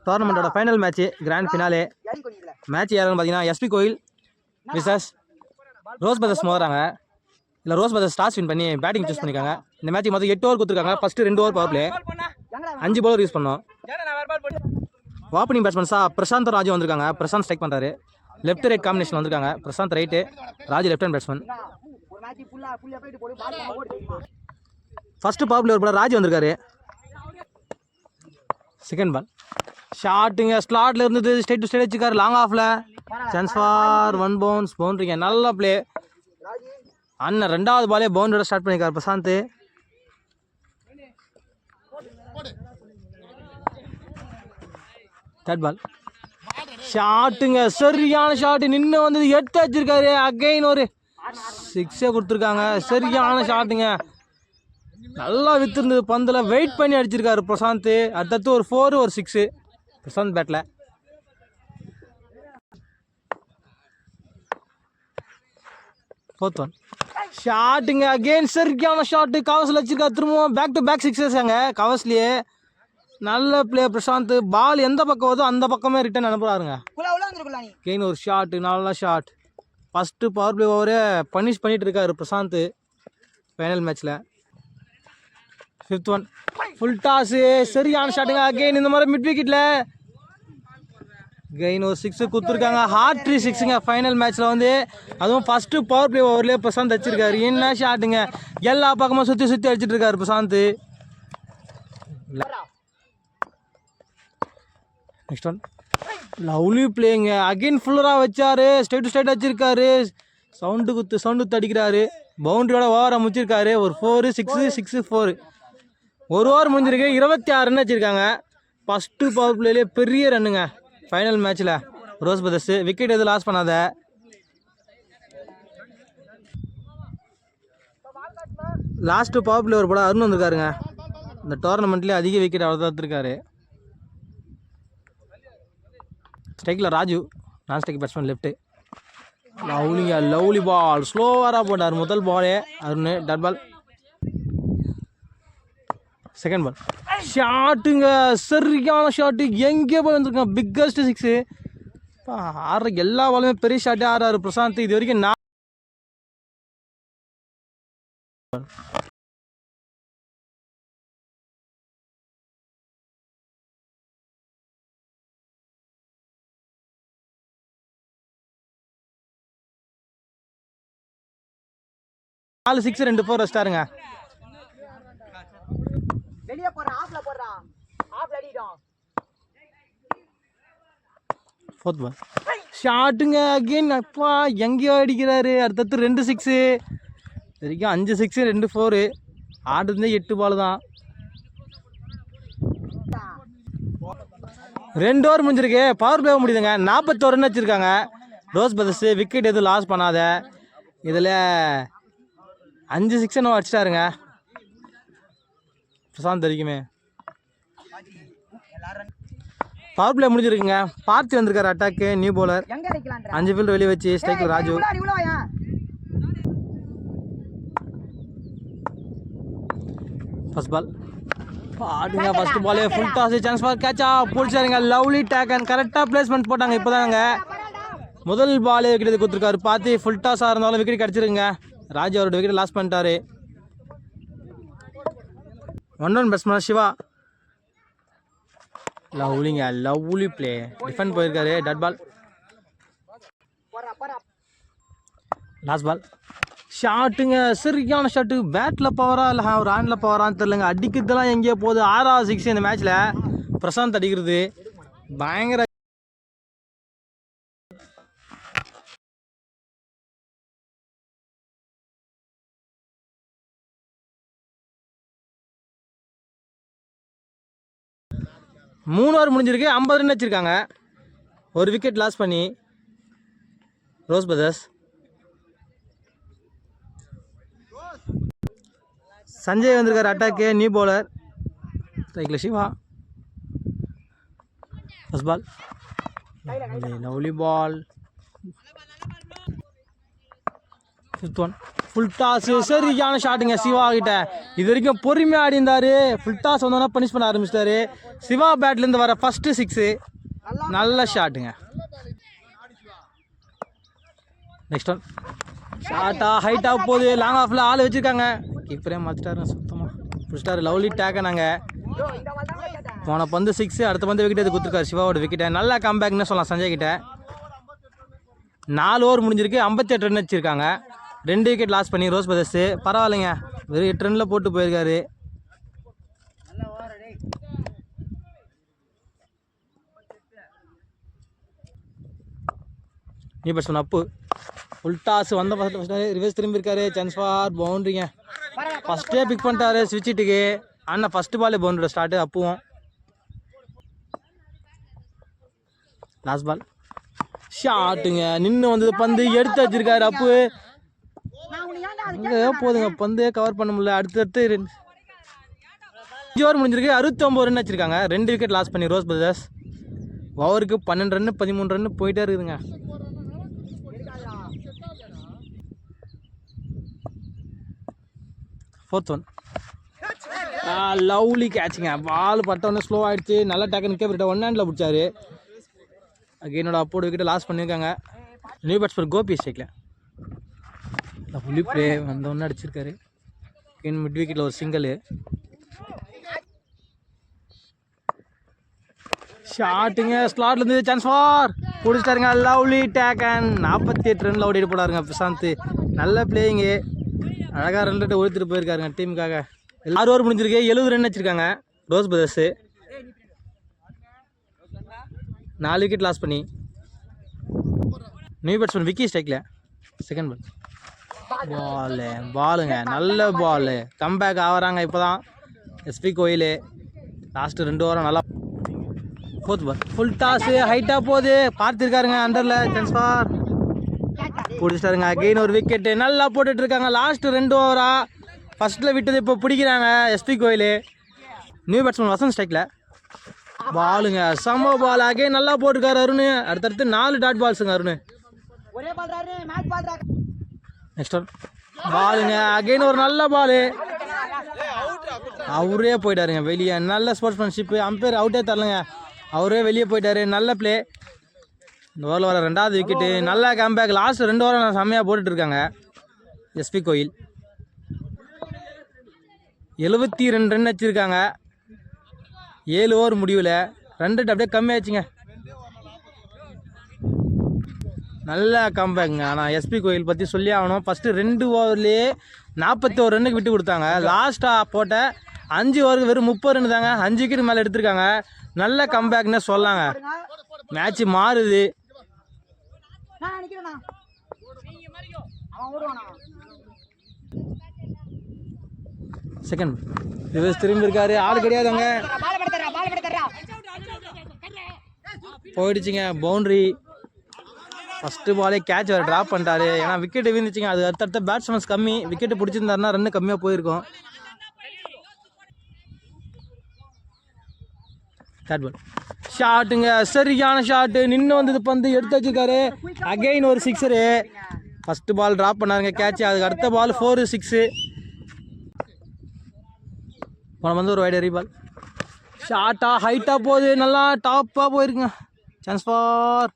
டோர்னமெண்ட்டோட final match grand finale match யாருன்னு பார்த்தீங்கன்னா SP Koil versus Rose Brothers மோதுறாங்க. இல்லை ரோஸ் பிரதர்ஸ் டாஸ் வின் பண்ணி பேட்டிங் சூஸ் பண்ணியிருக்காங்க. இந்த மேட்ச் மொத்தம் 8 ஓவர் கொடுத்துருக்காங்க. First 2 over power play, 5 bowler use பண்ணோம். ஓப்பனிங் பேட்ஸ்மேன்ஸாக பிரசாந்த் ராஜு வந்திருக்காங்க. பிரசாந்த் ஸ்ட்ரைக் பண்ணுறாரு. லெஃப்ட் ரைட் காம்பினேஷன் வந்திருக்காங்க. Prashanth right, Raju left hand batsman. First power play ஒரு ராஜு வந்திருக்காரு. செகண்ட் பால் ஷாட்டுங்க, ஸ்லாட்ல இருந்தது ஸ்ட்ரைட் டு ஸ்ட்ரைட் வச்சுக்காரு. லாங் ஆஃப்ல சான்ஸ் ஃபார் 1 பவுன்ஸ், பவுண்டரிங்க. நல்ல பிளே அண்ணன். 2வது பாலே பவுண்டரியோட ஸ்டார்ட் பண்ணியிருக்காரு பிரசாந்த். தேர்ட் பால் ஷாட்டுங்க, சரியான ஷாட்டு. நின்று வந்தது எடுத்து வச்சிருக்காரு. அகைன் ஒரு 6 கொடுத்துருக்காங்க. சரியான ஷாட்டுங்க, நல்லா வித்துருந்தது பந்தில். வெயிட் பண்ணி அடிச்சிருக்காரு பிரசாந்த். அடுத்தடுத்து ஒரு 4 ஒரு 6 பிரசாந்த் பேட்டில். ஃபோர்த் ஒன் ஷாட்டுங்க, அகெயின் சரியான ஷாட்டு. கவர்ஸில் வச்சிருக்காரு. திரும்பவும் பேக் டு பேக் 6 கவர்ஸ்லேயே. நல்ல பிளே பிரசாந்த். பால் எந்த பக்கம் வருதோ அந்த பக்கமே ரிட்டர்ன் அனுப்புறாருங்க. கெயின் ஒரு ஷாட்டு, நல்ல ஷாட். ஃபஸ்ட்டு பவர் பிளே ஓவரே பனிஷ் பண்ணிட்டு இருக்காரு பிரசாந்த் ஃபைனல் மேட்ச்சில். ஃபிஃப்த் ஒன் ஃபுல் டாஸு, சரியான ஷாட்டுங்க. அகெயின் இந்த மாதிரி மிட் விக்கெட்டில் கெயின் ஒரு 6 கொடுத்துருக்காங்க. ஹார்ட் 6ங்க ஃபைனல் மேட்ச்சில் வந்து. அதுவும் ஃபஸ்ட்டு பவர் பிளே ஓவர்லேயே பிரசாந்த் வச்சிருக்காரு. என்ன ஷாட்டுங்க, எல்லா பக்கமும் சுற்றி சுற்றி அடிச்சிட்டு இருக்காரு பிரசாந்த். நெக்ஸ்ட் ஒன் லவ்லி பிளேங்க. அகெயின் ஃபுல்லராக வச்சாரு. ஸ்ட்ரைட் டு ஸ்ட்ரைட் வச்சிருக்காரு. சவுண்டு அடிக்கிறாரு. பவுண்டரியோட ஓவராக முடிச்சிருக்காரு. ஒரு 4 6 6 4. ஒரு ஓவர் முடிஞ்சிருக்கு. 26 ரன் வச்சுருக்காங்க. ஃபஸ்ட்டு பவர் பிளேலேயே பெரிய ரன்னுங்க ஃபைனல் மேட்ச்சில். ரோஸ் பிரதர்ஸ் விக்கெட் எதுவும் லாஸ் பண்ணாத. லாஸ்ட்டு பவர் பிளே ஒரு போட அருண் வந்திருக்காருங்க. இந்த டோர்னமெண்ட்லேயே அதிக விக்கெட் அவர் தான் எடுத்திருக்காரு. ஸ்ட்ரைக்கில் Raju, non strike batsman left. Lovely ball ஸ்லோவராக போட்டார் முதல் பாலே Arun. Dot ball. Second ball ஷாட்டுங்க, சரியான ஷாட்டு. எங்கே போய் வந்துருக்காங்க, பிக்கஸ்ட் 6. ஆடுற எல்லா பாலுமே பெரிய ஷாட்டே ஆடுறாரு பிரசாந்த். இது வரைக்கும் 4 6 2 4 வச்சிட்டாருங்க. ஃபோர்த் பால் ஷாட்டுங்க, அகெயின் அப்பா எங்கேயோ அடிக்கிறாரு. அடுத்தடுத்து 2 6 வரைக்கும் 5 6 2 4. ஆடுறதே 8 பால் தான். 2 ஓவர் முடிஞ்சிருக்கு. பவர் பிளே முடியுதுங்க. 41 ரன் வச்சுருக்காங்க ரோஸ் பிரதர்ஸ். விக்கெட் எதுவும் லாஸ் பண்ணாத. இதில் 5 6 என்ன அடிச்சிட்டாருங்க பிரசாந்த் வரைக்குமே. பவர் பிளே முடிஞ்சிருக்குங்க. பார்த்து வந்திருக்காரு அட்டாக்கு. நியூ பவுலர் 5 ஃபீல்டு வெளியே வச்சு ஸ்ட்ரைக்கில் ராஜு. ஃபர்ஸ்ட் பால் ஆடுங்க. ஃபர்ஸ்ட் பாலே ஃபுல் டாஸ், சான்ஸ் ஃபார் கேட்சா பிடிச்சாருங்க. லவ்லி டேக் அண்ட் கரெக்டாக பிளேஸ்மெண்ட் போட்டாங்க. இப்போ தாங்க முதல் பாலே விக்கெட் கொடுத்துருக்காரு. பார்த்து ஃபுல் டாஸாக இருந்தாலும் விக்கெட் கிடச்சிருங்க. ராஜு அவரோட விக்கெட் லாஸ் பண்ணிட்டாரு. 1 run batsman Siva. Lovely play. Defend போயிருக்காரு. Dot ball. லாஸ்ட் பால் ஷாட்டுங்க, சரியான ஷாட்டு. பேட்டில் பவரா இல்லை ஒரு ஹேண்டில் பவரான்னு தெரிலங்க. அடிக்கிறதுலாம் எங்கேயோ போகுது. 6வது 6 இந்த மேட்ச்சில் பிரசாந்த் அடிக்கிறது பயங்கர. மூணு ஓவர் முடிஞ்சிருக்கு. 50 ரன் வச்சுருக்காங்க. ஒரு விக்கெட் லாஸ் பண்ணி ரோஸ் பிரதர்ஸ். சஞ்சய் வந்திருக்காரு அட்டாக்கு. நியூ பவுலர் ஸ்ட்ரைக்கில் Siva. First ball lovely ball. Fifth one full toss சரியான ஷாட்டுங்க சிவா கிட்ட. இது வரைக்கும் பொறுமையாக ஆடி இருந்தார். ஃபுல் டாஸ் வந்தோன்னா பனிஷ் பண்ண ஆரம்பிச்சிட்டாரு. சிவா பேட்லேருந்து வர ஃபஸ்ட்டு 6 நல்ல ஷாட்டுங்க. நெக்ஸ்ட் ஒன் ஷார்ட்டாக ஹைட்டாக போகுது. லாங் ஆஃபில் ஆள் வச்சுருக்காங்க. கீப்பரே மாற்றிட்டாருங்க சுத்தமாக பிடிச்சிட்டாரு. லவ்லி டேக்கை நாங்கள் போன பந்து 6 அடுத்த பந்து விக்கெட் இது கொடுத்துருக்காரு சிவாவோட விக்கெட்டை. நல்லா கம்பேக்னு சொல்லலாம் சஞ்சய் கிட்ட. 4 ஓவர் முடிஞ்சிருக்கு. 58 ரன் வச்சுருக்காங்க. 2 விக்கெட் லாஸ் பண்ணி ரோஸ் பிரதர்ஸ் பரவாயில்லைங்க. வெறும் 8 ரனில் போட்டு போயிருக்காரு. நீ பஸ் அப்பு ஃபுல் டாஸ் வந்த ஃபஸ்ட்டு ரிவர்ஸ் திரும்பி இருக்காரு. சான்ஸ் ஃபார் பவுண்ட்ரிங்க. ஃபஸ்ட்டே பிக் பண்ணிட்டாரு ஸ்விட்சிட்டுக்கு. ஆனால் ஃபஸ்ட்டு பாலே பவுண்டரி ஸ்டார்ட்டு அப்புவும். லாஸ்ட் பால் ஷாட்டுங்க. நின்று வந்தது பந்து எடுத்து வச்சிருக்காரு அப்பு. அங்கே போதுங்க பந்தே கவர் பண்ண முடியல. அடுத்தடுத்து 5 ஓவர் முடிஞ்சிருக்கு. 69 ரன் வச்சுருக்காங்க. 2 விக்கெட் லாஸ் பண்ணி ரோஸ் பிரதர்ஸ். ஓவருக்கு 12 ரன் 13 ரன் போயிட்டே இருக்குதுங்க. ஃபோர்த் ஒன் லவ்லி கேட்சுங்க. பால் பட்டவொன்னே ஸ்லோ ஆகிடுச்சு. நல்ல டக்குன்னு கேப்ரிட்ட 1 ஹேண்டில் பிடிச்சாரு. அகைனோட அப்போட விக்கெட்டை லாஸ் பண்ணியிருக்காங்க. நியூ பேட்ஸ்மேன் கோபி ஸ்ட்ரைக்கில் லவ்லி ப்ளே வந்தவொன்னே அடிச்சிருக்காரு. மிட் விக்கெட்டில் ஒரு சிங்கிள் ஷாட்டுங்க. ஸ்லாட்லேருந்து சான்ஸ் ஃபார் பிடிச்சிட்டாருங்க. லவ்லி டேக் அண்ட் 48 ரனில் ஓடிட்டு போடாருங்க பிரசாந்த். நல்ல பிளேயிங்கு. அழகாக 2 ரன் ஒழுத்துட்டு போயிருக்காருங்க டீமுக்காக. 6 ஓவர் முடிஞ்சிருக்கு. 70 ரன் வச்சுருக்காங்க ரோஸ் பிரதர்ஸு. 4 விக்கெட் லாஸ் பண்ணி நியூ பேட்ஸ்மேன் விக்கி ஸ்ட்ரைக்கில் செகண்ட் பால் பாலுங்க. நல்ல பால் கம்பேக் ஆகிறாங்க இப்போ தான் எஸ்பி கோயில். லாஸ்ட்டு 2 ஓவரம் நல்லா. ஃபோர்த் பால் ஃபுல் டாஸு ஹைட்டாக போகுது. பார்த்துருக்காருங்க அண்டரில் சான்ஸ் ஃபார் பிடிச்சிட்டாருங்க. அகெயின் ஒரு விக்கெட்டு. நல்லா போட்டுட்ருக்காங்க. லாஸ்ட்டு 2 ஓவரா ஃபஸ்ட்டில் விட்டது இப்போ பிடிக்கிறாங்க எஸ்பி கோயில். நியூ பேட்ஸ்மேன் வசந்த் ஸ்ட்ரைக்கில் பாலுங்க. செம்ம பால். அகெயின் நல்லா போட்டிருக்காரு அருண். அடுத்தடுத்து 4 டாட் பால்ஸுங்க அருண். நெக்ஸ்ட் ஒன் பாலுங்க. அகெயின் ஒரு நல்ல பால். அவரே போயிட்டாருங்க வெளியே. நல்ல ஸ்போர்ட்ஸ்மேன்ஷிப்பு. அம்பையர் அவுட்டே தரலங்க. அவரே வெளியே போயிட்டாரு. நல்ல பிளே. இந்த ஓவரில் வர 2வது விக்கெட்டு. நல்ல கம்பேக். லாஸ்ட் 2 ஓவரம் செம்மையாக போட்டுட்ருக்காங்க எஸ்பி கோயில். 72 ரன் வச்சுருக்காங்க. 7 ஓவர் முடிவில் 2 ரன் அப்படியே கம்மியாச்சுங்க. நல்ல கம்பேக்குங்க. ஆனால் எஸ்பி கோயில் பற்றி சொல்லி ஆகணும். ஃபஸ்ட்டு 2 ஓவர்லேயே 41 ரன்னுக்கு விட்டு கொடுத்தாங்க. லாஸ்ட்டாக போட்ட 5 ஓவருக்கு வெறும் 30 ரன் தாங்க. 5 விக்கெட் மேலே எடுத்திருக்காங்க. நல்ல கம்பேக்னே சொல்லாங்க. மேட்ச்சு மாறுது. செகண்ட் ரிவர்ஸ் திரும்பி இருக்காரு. ஆள் கிடையாதுங்க. போயிடுச்சுங்க பவுண்ட்ரி. ஃபஸ்ட்டு பாலே கேட்ச் அவர் ட்ராப் பண்ணிட்டாரு. ஏன்னா விக்கெட்டு விழுந்துச்சுங்க. அது அடுத்தடுத்த பேட்ஸ்மேன்ஸ் கம்மி. விக்கெட்டு பிடிச்சிருந்தாருன்னா ரன்னு கம்மியாக போயிருக்கும். தேர்ட் பால் ஷாட்டுங்க. சரியான ஷாட்டு. நின்று வந்தது பந்து எடுத்து வச்சுருக்காரு. அகெயின் ஒரு 6. ஃபஸ்ட்டு பால் ட்ராப் பண்ணாருங்க கேட்ச். அதுக்கு அடுத்த பால் 4 6. போன வந்து ஒரு வைட் எரி பால். ஷார்ட்டாக ஹைட்டாக போகுது. நல்லா டாப்பாக போயிருக்குங்க. சான்ஸ் ஃபார்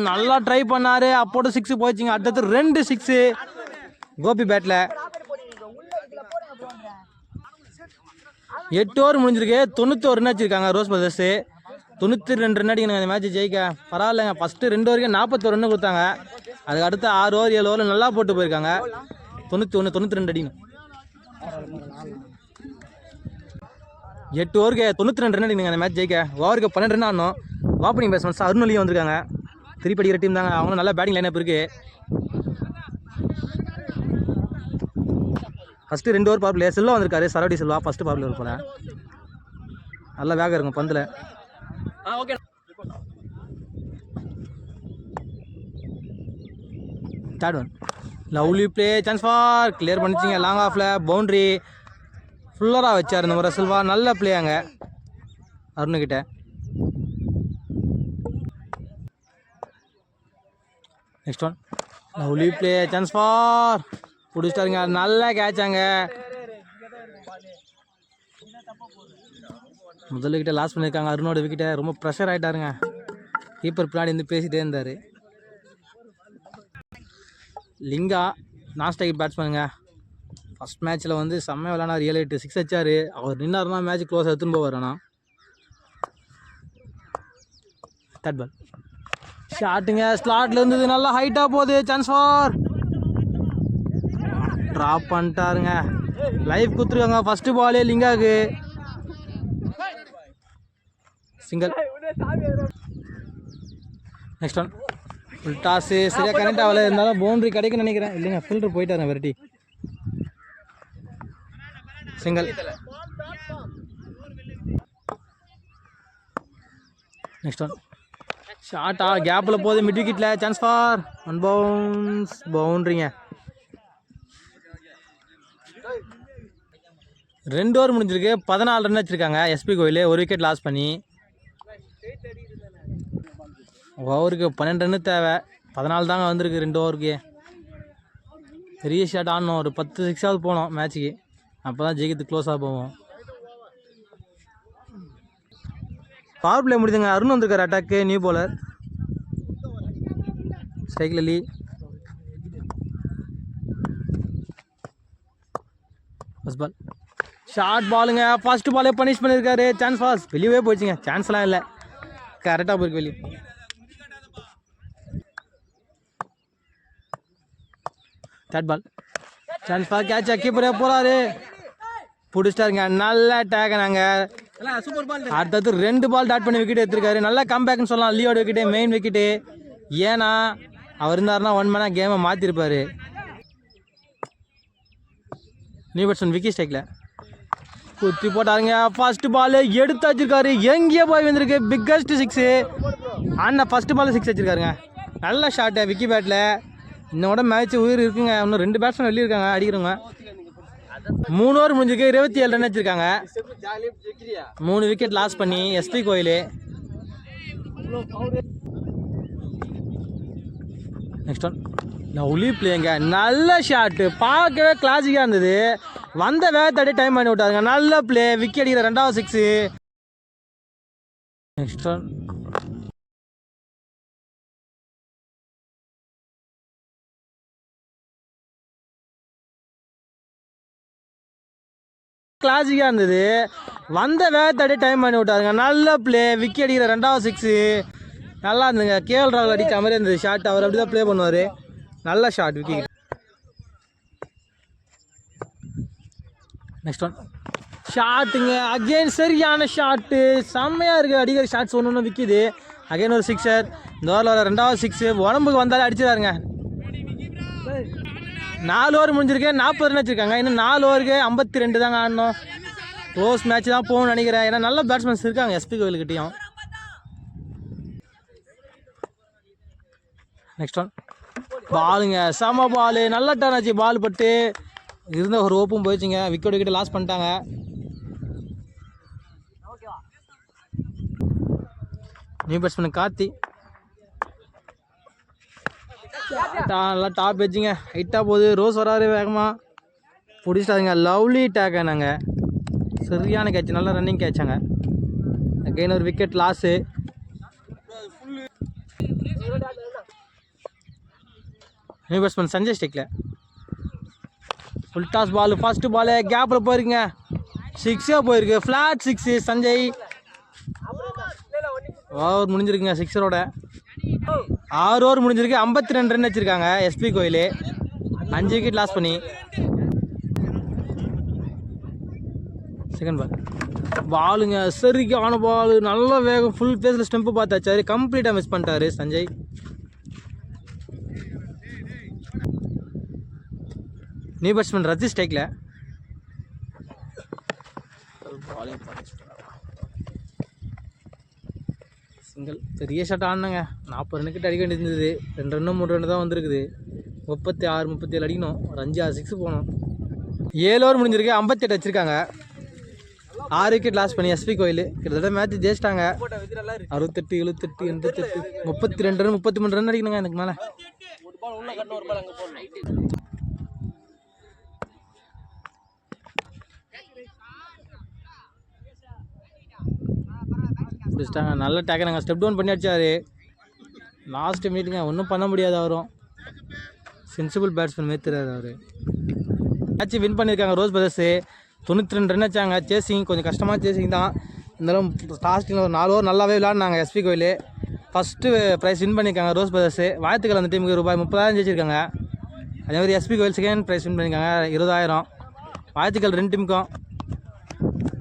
நல்லா ட்ரை பண்ணார். அப்போட 6 போயிடுச்சுங்க. அடுத்தது 2 6 கோபி பேட்டில். 8 ஓவர் முடிஞ்சிருக்கு. 91 ரன் வச்சுருக்காங்க ரோஸ் பிரதர்ஸு. 92 ரன் அடிக்கணுங்க அந்த மேட்ச் ஜெயிக்க. பரவாயில்லைங்க. ஃபஸ்ட்டு 2 ஓவருக்கு 41 ரன் கொடுத்தாங்க. அதுக்கு அடுத்து 6 ஓவர் 7 ஓவர் நல்லா போட்டு போயிருக்காங்க. 91 92 அடிக்கணும். 8 ஓவருக்கு 92 ரன் அடிக்கணுங்க அந்த மேட்ச் ஜெயிக்க. ஓவருக்கு 12 ரன் ஆடணும். ஓப்பனிங் பேட்ஸ்மேன்ஸ் அருண்மொழியும் வந்திருக்காங்க. திருப்பி அடிக்கிற டீம் தாங்க. அவங்களும் நல்லா பேட்டிங் லைனப் இருக்குது. First 2 over power play Selva வந்திருக்காரு. சரவடி செல்வா ஃபஸ்ட்டு பவர் பிளே போல. நல்லா வேகம் இருக்கும் பந்தில். Okay third one lovely play. Chance for clear பண்ணிச்சிங்க. லாங் ஆஃபில் பவுண்ட்ரி. ஃபுல்லராக வச்சார் இந்த முறை செல்வா. நல்ல பிளேயாங்க அருணுக்கிட்ட. Next one lovely play. Chance for பிடிச்சிட்டாருங்க, நல்லா கேட்சாங்க. முதல் விக்கெட்டை லாஸ் பண்ணியிருக்காங்க அருணோட விக்கெட்டை. ரொம்ப ப்ரெஷர் ஆகிட்டாருங்க. கீப்பர் பின்னாடி இருந்து பேசிகிட்டே இருந்தார். லிங்கா நான் ஸ்ட்ரைக் பேட்ஸ்மேனுங்க. ஃபஸ்ட் மேட்ச்சில் வந்து செம்மையாக விளாண்டார். 7-8 6 அடிச்சார். அவர் நின்னார்னா மேட்ச் க்ளோஸ் எடுத்துன்னு போவார். ஆனால் தேர்ட் பால் ஷாட்டுங்க, ஸ்லாட்டில் இருந்தது, நல்லா ஹைட்டாக போகுது. சான்ஸ் ஃபார் ட்ராப் பண்ணிட்டாருங்க. லைஃப் கொடுத்துருக்காங்க ஃபஸ்ட்டு பாலே லிங்காவுக்கு. Single. Next one full toss, சரியாக கனெக்ட் ஆகலை. இருந்தாலும் பவுண்ட்ரி கிடைக்குன்னு நினைக்கிறேன். இல்லைங்க, ஃபில்டர் போயிட்டாருங்க வெரைட்டி. சிங்கிள். நெக்ஸ்ட் ஒன் ஷார்ட்டா கேப்பில் போகுது, மிட் விக்கெட்டில். சான்ஸ் ஃபார் ஒன் பவுன்ஸ், பவுண்ட்ரிங்க. 2 ஓவர் முடிஞ்சிருக்கு. 14 ரன் வச்சுருக்காங்க எஸ்பி கோயில். ஒரு விக்கெட் லாஸ் பண்ணி. ஓவருக்கு 12 ரன்னு தேவை. 14 தாங்க வந்திருக்கு 2 ஓவருக்கு. பெரிய ஷாட் ஆடணும். ஒரு 10 6ஆவது போகணும் மேட்ச்சுக்கு. அப்போ தான் ஜெயிக்கிறது க்ளோஸாக போவோம். Power play முடிதுங்க. அருண் வந்திருக்கார் அட்டாக்கு. New bowler. ஸ்ட்ரைக்கில் லீ. ஃபர்ஸ்ட் பால் ஷார்ட் பாலுங்க. ஃபர்ஸ்ட் பாலே பனிஷ் பண்ணியிருக்காரு. சான்ஸ் பாஸ் வெளியவே போயிடுச்சுங்க. சான்ஸ்லாம் இல்லை, கரெக்டாக போயிருக்கு வெளியே. தேர்ட் பால் சான்ஸ் பாஸ் கேட்சா, கீப்பரே போகிறாரு, பிடிச்சிட்டாருங்க. நல்ல டேக்கனாங்க. அடுத்தது 2 பால் டாட் பண்ணி விக்கெட் எடுத்திருக்காரு. நல்லா கம்பேக்னு சொல்லலாம். லீயோட விக்கெட்டு, மெயின் விக்கெட்டு. ஏன்னா அவர் இருந்தாருன்னா 1 மேனாக கேமை மாற்றிருப்பார். நியூ பேட்ஸ்மேன் விக்கி ஸ்ட்ரைக்கில் குத்தி போட்டாருங்க. ஃபர்ஸ்ட் பால் எடுத்து வச்சிருக்காரு. எங்கேயோ போய் வந்திருக்கு. பிக்கஸ்ட் 6. ஆனால் ஃபர்ஸ்ட் பால் 6 வச்சிருக்காருங்க. நல்ல ஷாட்டு விக்கி பேட்டில். இன்னோட மேட்ச் உயிர் இருக்குங்க. இன்னும் 2 பேட்ஸ்மேன் வெளியே இருக்காங்க அடிக்கிறவங்க. 3 ஓவர் முடிஞ்சிருக்கு. 27 ரன் வச்சிருக்காங்க. 3 விக்கெட் லாஸ் பண்ணி SP Koil. Next one lovely பிளேங்க. நல்ல ஷாட்டு, பார்க்கவே கிளாசிக்காக இருந்தது. வந்த வேகத்தாடி டைம் பண்ணி விட்டாருங்க. நல்ல பிளே, விக்கெட் அடிக்கிற 2வது 6. நெக்ஸ்ட் ஒன் கிளாசிக்காக இருந்தது. வந்த வேகத்தாடி டைம் பண்ணி விட்டாருங்க. நல்ல பிளே, விக்கெட் அடிக்கிற 2வது 6. நல்லா இருந்துங்க. கேஎல் ராகுல் அடித்த மாதிரி இருந்தது ஷாட். அவர் அப்படி தான் ப்ளே பண்ணுவார். நல்ல ஷாட் விக்கெட். நெக்ஸ்ட் ஒன் ஷாட்டுங்க. அகெயின் சரியான ஷாட்டு, செம்மையாக இருக்குது. அடிக்கிற ஷாட்ஸ் ஒன்று விற்கிது. அகைன் ஒரு 6. இந்த ஓவரில் வர 2வது 6. உடம்புக்கு வந்தாலே அடிச்சிடாருங்க. 4 ஓவர் முடிஞ்சிருக்கு. 40 ரன் வச்சுருக்காங்க. இன்னும் 4 ஓவருக்கு 52 தாங்க ஆடணும். க்ளோஸ் மேட்ச் தான் போகணும்னு நினைக்கிறேன். ஏன்னா நல்ல பேட்ஸ்மேன்ஸ் இருக்காங்க எஸ்பி கோயில்கிட்டையும். நெக்ஸ்ட் ஒன் பாலுங்க. செம பால், நல்ல டர்ன் ஆச்சு. பால் பட்டு இருந்த ஒரு ஓப்பும் போயிடுச்சுங்க. விக்கெட் லாஸ் பண்ணிட்டாங்க. New batsman Karthi. நல்லா டாப் வச்சுங்க. ஹைட்டாக போகுது. ரோஸ் வராரு வேகமாக. பிடிச்சிட்டாருங்க. லவ்லி டேக் ஆனாங்க. சரியான கேட்ச், நல்லா ரன்னிங் கேட்சாங்க. அகைன் ஒரு wicket loss. New batsman Sanjay ஸ்டிக்கில் full toss ball. First ball கேப்பில் போயிருக்குங்க. 6 போயிருக்கு. ஃப்ளாட் 6 சஞ்சய். ஓவர் முடிஞ்சிருக்குங்க 6ஓட. 6 ஓவர் முடிஞ்சிருக்கு. 52 ரன் வச்சுருக்காங்க எஸ்பி கோயில். 5 விக்கெட் லாஸ் பண்ணி. செகண்ட் பால் பாலுங்க. சரிக்கான பால், நல்ல வேகம். ஃபுல் பேஸில் ஸ்டெம்பு பார்த்தாச்சாரு. கம்ப்ளீட்டாக மிஸ் பண்ணிட்டாரு சஞ்சய். நியூ பேட்ஸ்மேன் ரஜி ஸ்ட்ரைக்கில் சிங்கிள். பெரிய ஷாட் ஆடினாங்க. 40 ரன்னுக்கிட்ட அடிக்க வேண்டியிருந்தது. 2 ரன்னு 3 ரன்னு தான் வந்திருக்குது. 36 37 அடிக்கணும். ஒரு 5 6 6 போகணும். 7 ஓவர் முடிஞ்சிருக்கு. 58 வச்சுருக்காங்க. 6 விக்கெட் லாஸ் பண்ணி எஸ்பி கோயில். கிட்டத்தட்ட மேட்ச் ஜெயிச்சிட்டாங்க. 68 78 88 32 ரன் 33 ரன் அடிக்கணுங்க. எனக்கு மேலே பிடிச்சிட்டாங்க. நல்ல டேக்கனுங்க. ஸ்டெப் டவுன் பண்ணி அடிச்சாரு. லாஸ்ட் மினிட்டுங்க. ஒன்றும் பண்ண முடியாது. அவரும் சென்சிபிள் பேட்ஸ்மேன் மேத்துறாரு அவர். மேட்ச் வின் பண்ணியிருக்காங்க ரோஸ் பிரதர்ஸு. 92 ரன் வச்சாங்க. சேசிங் கொஞ்சம் கஷ்டமாக சேசிங் தான். இருந்தாலும் லாஸ்ட்டில் ஒரு 4 ஓவர் நல்லாவே விளையாடினாங்க எஸ்பி கோயில். ஃபஸ்ட்டு ப்ரைஸ் வின் பண்ணியிருக்காங்க ரோஸ் பிரதர்ஸு. வாழ்த்துக்கள் அந்த டீமுக்கு. ரூபாய் 30,000 ஜெயிச்சிருக்காங்க. அதே மாதிரி எஸ்பி கோயில் செகண்ட் ப்ரைஸ் வின் பண்ணியிருக்காங்க 20,000. வாழ்த்துக்கள் 2 டீமுக்கும்.